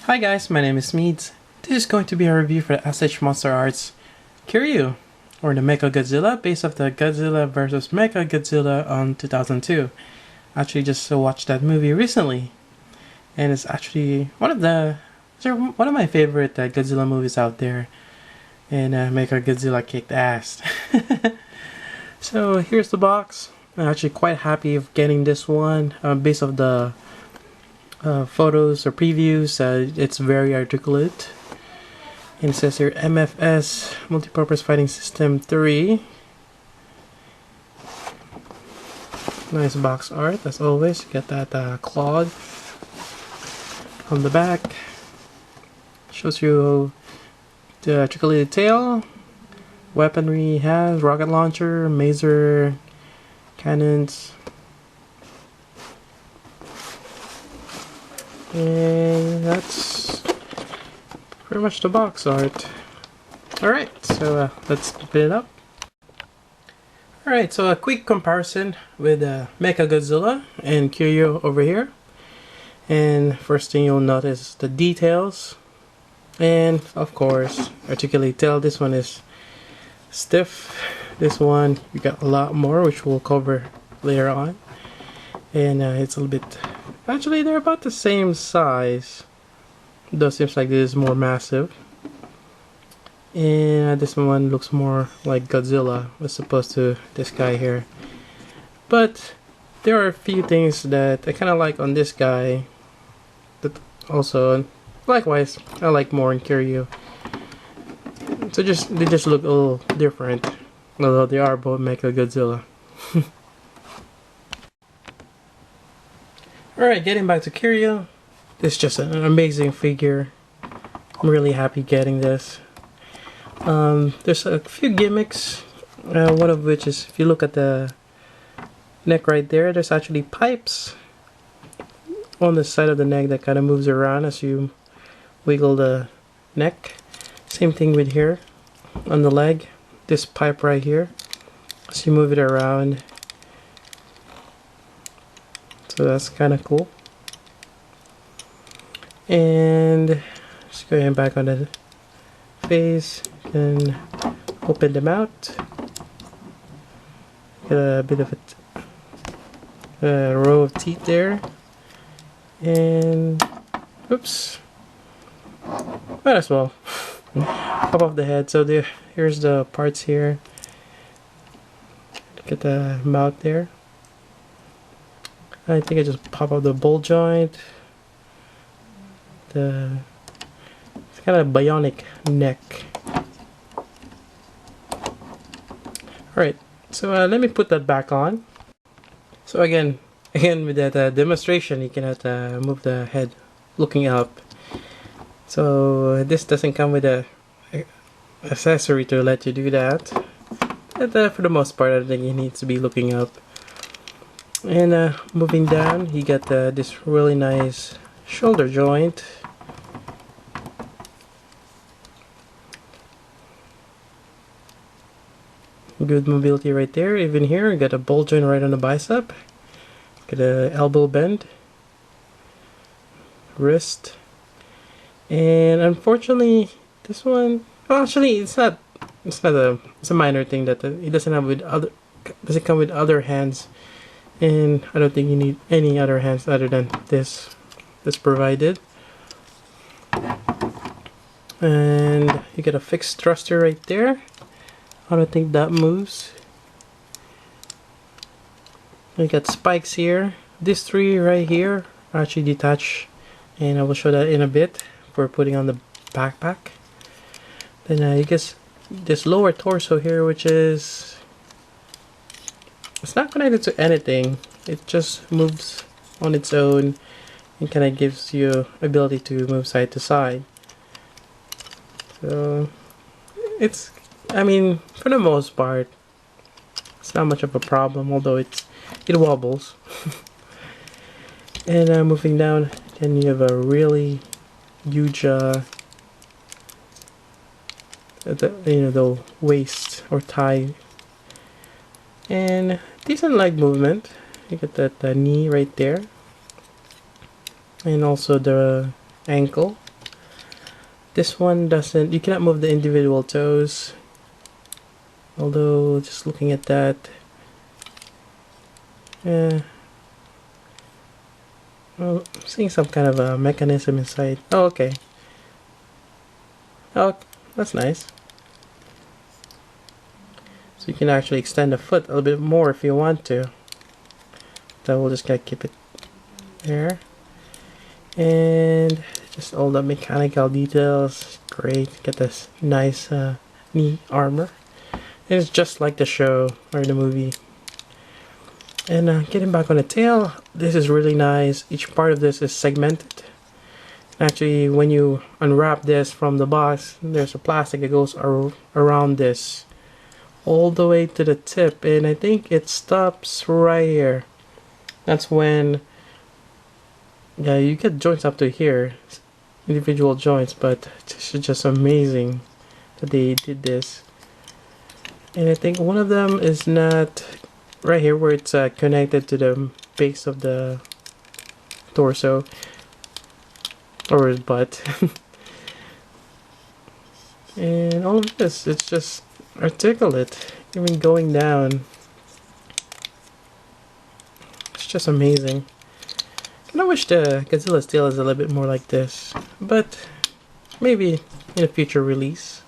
Hi guys, my name is Meads. This is going to be a review for the SH Monster Arts Kiryu, or the Mecha Godzilla, based off the Godzilla vs. Mecha Godzilla on 2002. I actually just watched that movie recently, and it's actually one of my favorite Godzilla movies out there. And Mecha Godzilla kicked ass. So here's the box. I'm actually quite happy of getting this one based off the photos or previews. It's very articulate, and it says here MFS Multipurpose Fighting System 3. Nice box art as always. Get that cloth on the back. Shows you the articulated tail, weaponry he has, rocket launcher, maser, cannons. And that's pretty much the box art. Alright, so let's open it up. Alright, so a quick comparison with Mecha Godzilla and Kiryu over here. And first thing you'll notice the details. And of course, articulate tail. This one is stiff. This one, you got a lot more, which we'll cover later on. And it's a little bit... Actually, they're about the same size, though it seems like this is more massive. And this one looks more like Godzilla as opposed to this guy here. But there are a few things that I kind of like on this guy that also, likewise, I like more in Kiryu. So they just look a little different, although they are both Mecha Godzilla. Alright, getting back to Kiryu. This is just an amazing figure. I'm really happy getting this. There's a few gimmicks, one of which is, if you look at the neck right there, there's actually pipes on the side of the neck that kind of moves around as you wiggle the neck. Same thing with here on the leg, this pipe right here, as you move it around. So that's kind of cool. And just going back on the face and open them out. Get a bit of a row of teeth there. And oops, might as well pop off the head. So here's the parts here. Look at the mouth there. I think I just pop out the ball joint. It's kind of a bionic neck. Alright, so let me put that back on. So again with that demonstration, you cannot move the head looking up. So this doesn't come with a accessory to let you do that. But for the most part, I think it needs to be looking up. And moving down, you got this really nice shoulder joint. Good mobility right there. Even here, you got a ball joint right on the bicep. Got a elbow bend, wrist, and unfortunately, this one. Well, actually, it's not. It's a minor thing that it doesn't have with other. Doesn't come with other hands. And I don't think you need any other hands other than this that's provided. And you get a fixed thruster right there. I don't think that moves. You got spikes here. These three right here are actually detached, and I will show that in a bit for putting on the backpack. Then you get this lower torso here, which is... It's not connected to anything. It just moves on its own and kind of gives you ability to move side to side. So it's, I mean, for the most part, it's not much of a problem, although it wobbles. And moving down, then you have a really huge, the waist or thigh. And decent leg movement. You get that knee right there, and also the ankle. This one doesn't, you cannot move the individual toes. Although, just looking at that, well, I'm seeing some kind of a mechanism inside. Oh, okay. Oh, that's nice. So you can actually extend the foot a little bit more if you want to. So we'll just gotta keep it there. And just all the mechanical details. Great. Get this nice knee armor. And it's just like the show or the movie. And getting back on the tail, this is really nice. Each part of this is segmented. Actually, when you unwrap this from the box, there's a plastic that goes around this all the way to the tip, and I think it stops right here. That's when, yeah, you get joints up to here, individual joints, but it's just amazing that they did this. And I think one of them is not right here where it's connected to the base of the torso or his butt. And all of this, it's just articulate, even going down. It's just amazing. And I wish the Godzilla's tail is a little bit more like this, but maybe in a future release.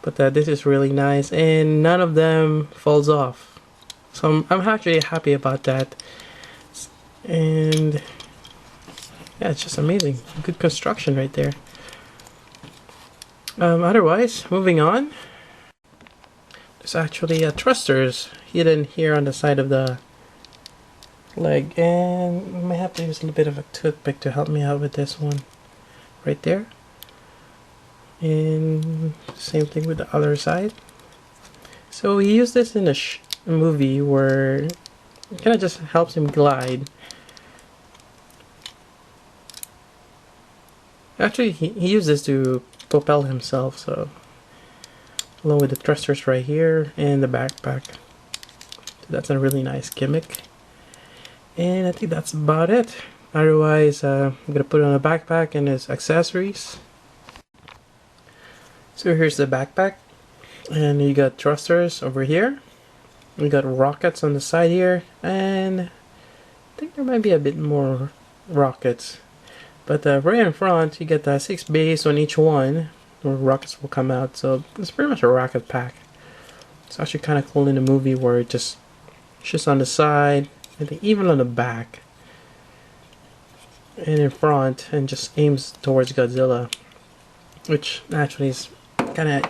But this is really nice, and none of them falls off. So I'm actually happy about that. And yeah, it's just amazing. Good construction right there. Otherwise, moving on. There's actually thrusters hidden here on the side of the leg, and I might have to use a little bit of a toothpick to help me out with this one. Right there. And same thing with the other side. So he used this in a movie where it kind of just helps him glide. Actually, he used this to propel himself, so along with the thrusters right here and the backpack. So that's a really nice gimmick. And I think that's about it. Otherwise, I'm gonna put on a backpack and his accessories. So here's the backpack, and you got thrusters over here. We got rockets on the side here, and I think there might be a bit more rockets. But right in front, you get 6 bays on each one, where rockets will come out. So it's pretty much a rocket pack. It's actually kind of cool in the movie where it just shoots on the side, and even on the back, and in front, and just aims towards Godzilla, which actually is kind of,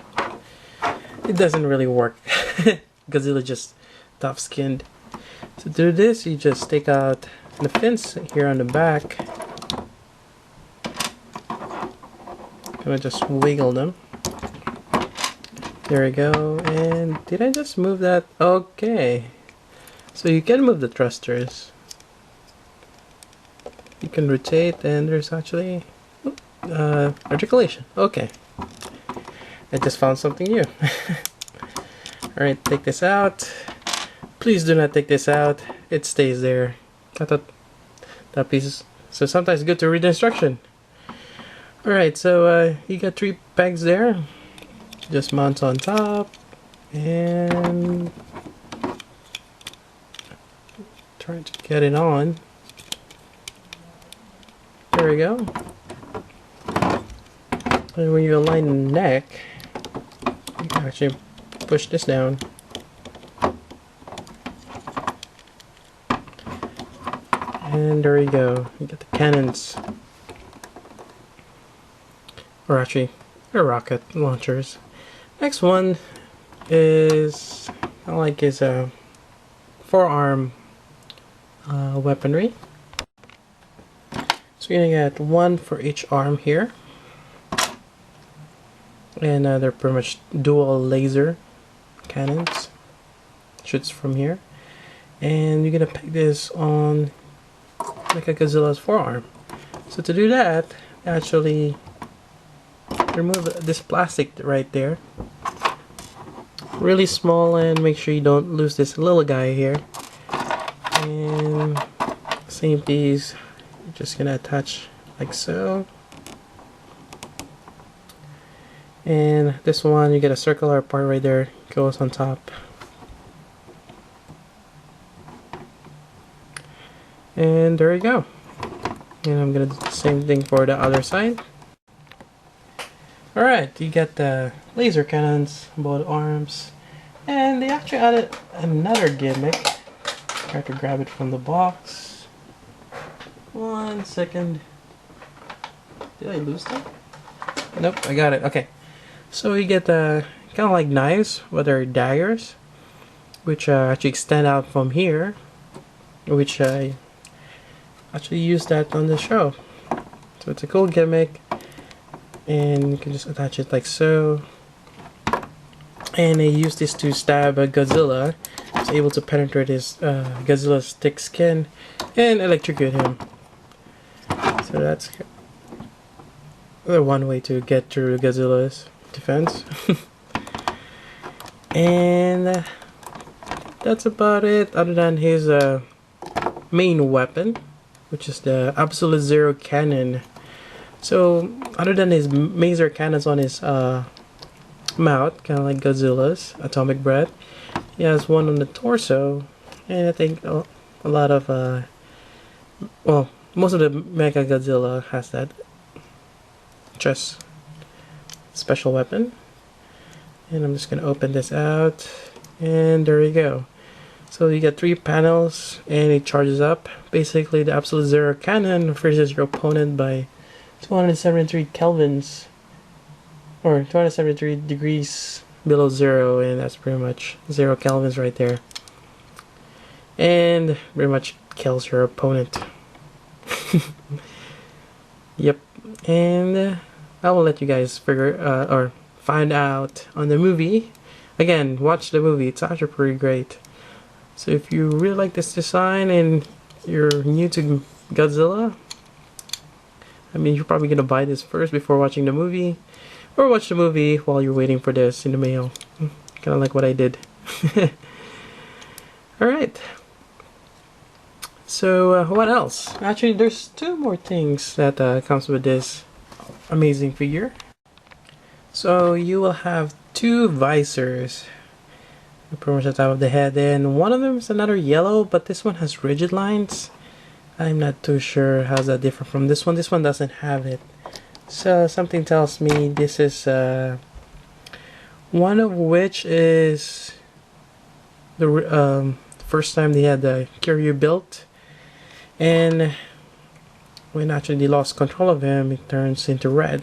it doesn't really work. Godzilla just tough-skinned. To do this, you just take out the fins here on the back. Gonna just wiggle them. There we go. And did I just move that? Okay. So you can move the thrusters. You can rotate, and there's actually articulation. Okay. I just found something new. Alright, take this out. Please do not take this out. It stays there. I thought that piece is... So sometimes it's good to read the instruction. Alright, so you got 3 pegs there. Just mount on top. And... trying to get it on. There we go. And when you align the neck, you can actually push this down. And there you go. You get the cannons. Or actually, they're rocket launchers. Next one is kind of like his forearm weaponry. So you're gonna get 1 for each arm here. And they're pretty much dual laser cannons. Shoots from here. And you're gonna peg this on like a Godzilla's forearm. So to do that, actually remove this plastic right there. Really small, and make sure you don't lose this little guy here. And same piece, you're just gonna attach like so. And this one, you get a circular part right there, goes on top. And there you go. And I'm gonna do the same thing for the other side. Alright, you get the laser cannons on both arms. And they actually added another gimmick. Try to grab it from the box. 1 second. Did I lose that? Nope, I got it. Okay. So you get kind of like knives, whether daggers, which actually extend out from here, which I actually used that on the show. So it's a cool gimmick, and you can just attach it like so. And I used this to stab a Godzilla. I was able to penetrate his Godzilla's thick skin and electrocute him. So that's the one way to get through Godzilla's defense. And that's about it, other than his main weapon, which is the Absolute Zero Cannon. So other than his laser cannons on his mouth, kind of like Godzilla's atomic breath, he has one on the torso, and I think a lot of well, most of the Mecha Godzilla has that chest special weapon. And I'm just gonna open this out, and there you go. So you get 3 panels, and it charges up. Basically, the Absolute Zero Cannon freezes your opponent by 273 kelvins, or 273 degrees below zero, and that's pretty much 0 kelvins right there. And pretty much kills your opponent. Yep. And I will let you guys figure or find out on the movie. Again, watch the movie. It's actually pretty great. So if you really like this design and you're new to Godzilla, I mean, you're probably gonna buy this first before watching the movie, or watch the movie while you're waiting for this in the mail. Kind of like what I did. Alright. So what else? Actually, there's 2 more things that comes with this amazing figure. So you will have 2 visors, pretty much the top of the head, and one of them is another yellow, but this one has rigid lines. I'm not too sure how's that different from this one. This one doesn't have it. So something tells me this is one of which is the first time they had the Kiryu built, and when actually they lost control of him, it turns into red.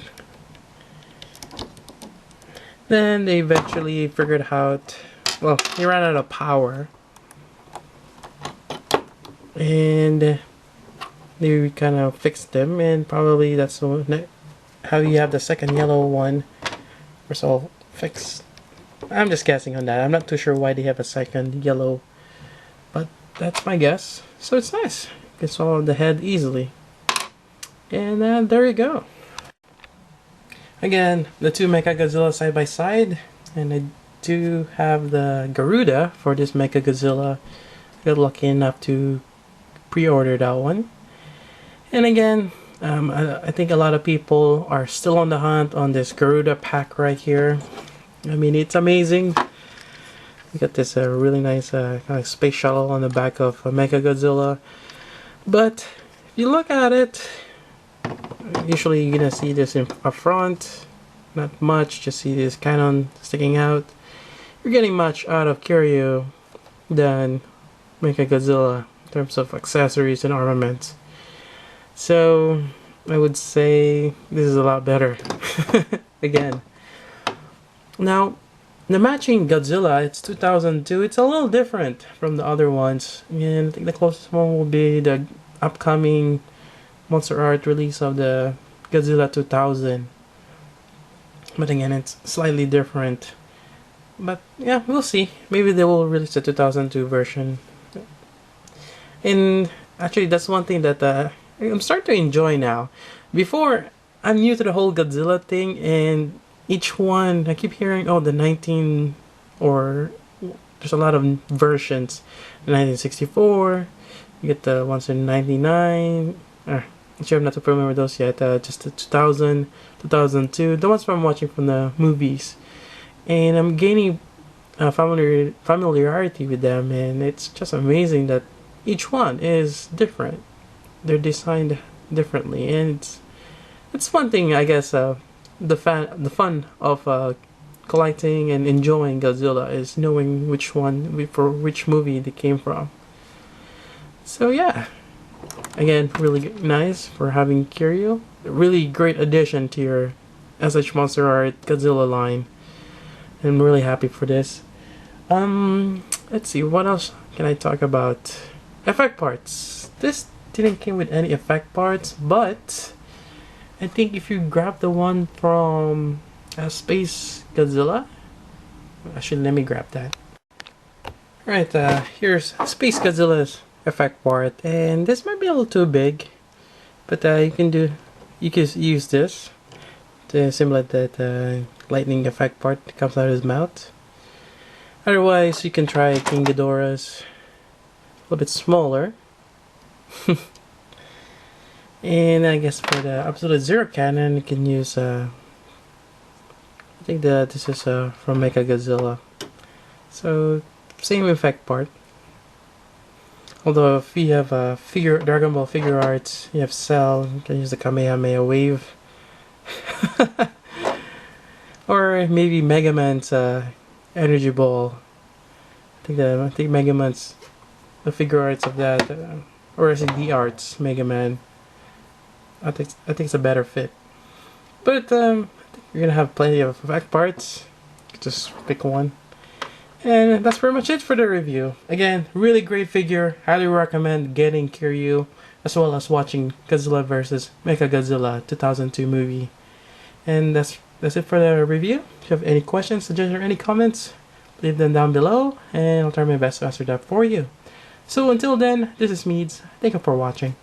Then they eventually figured out, well, he ran out of power, and they kind of fixed them, and probably that's how you have the second yellow one was all fixed. I'm just guessing on that. I'm not too sure why they have a second yellow, but that's my guess. So it's nice. You can swallow the head easily. And there you go. Again, the 2 Mechagodzilla side by side, and I do have the Garuda for this Mechagodzilla. I got lucky enough to pre-order that one. And again, I think a lot of people are still on the hunt on this Garuda pack right here. I mean, it's amazing. You got this really nice kind of space shuttle on the back of Mechagodzilla. But if you look at it, usually you're gonna see this up front, not much, just see this cannon sticking out. You're getting much out of Kiryu than Mechagodzilla in terms of accessories and armaments. So I would say this is a lot better. Again. Now, the matching Godzilla, it's 2002, it's a little different from the other ones. And I think the closest one will be the upcoming Monster Art release of the Godzilla 2000. But again, it's slightly different. But yeah, we'll see. Maybe they will release the 2002 version. And actually, that's one thing that I'm starting to enjoy now. Before, I'm new to the whole Godzilla thing, and each one, I keep hearing, oh, the 19, or there's a lot of versions. The 1964, you get the ones in 99, Which I'm not too familiar with those yet. Just the 2000, 2002, the ones I'm watching from the movies. And I'm gaining familiarity with them, and it's just amazing that each one is different. They're designed differently, and it's one thing, I guess. The fun of collecting and enjoying Godzilla is knowing which one for which movie they came from. So yeah, again, really nice for having Kiryu. A really great addition to your SH Monster Art Godzilla line. I'm really happy for this. Let's see, what else can I talk about? Effect parts. This didn't come with any effect parts, but I think if you grab the one from Space Godzilla, actually let me grab that. Alright, here's Space Godzilla's effect part, and this might be a little too big, but you can use this to simulate that lightning effect part that comes out of his mouth. Otherwise, you can try King Ghidorah's, a little bit smaller. And I guess for the Absolute Zero Cannon, you can use I think that this is from Mechagodzilla. So same effect part. Although if you have Dragon Ball figure arts, you have Cell, you can use the Kamehameha wave. Or maybe Mega Man's Energy Ball. I think Mega Man's the figure arts of that, or is it the arts Mega Man? I think it's a better fit. But I think you're gonna have plenty of effect parts. Just pick one. And that's pretty much it for the review. Again, really great figure. Highly recommend getting Kiryu, as well as watching Godzilla vs. Mechagodzilla 2002 movie. And that's it for the review. If you have any questions, suggestions, or any comments, leave them down below, and I'll try my best to answer that for you. So until then, this is Meads. Thank you for watching.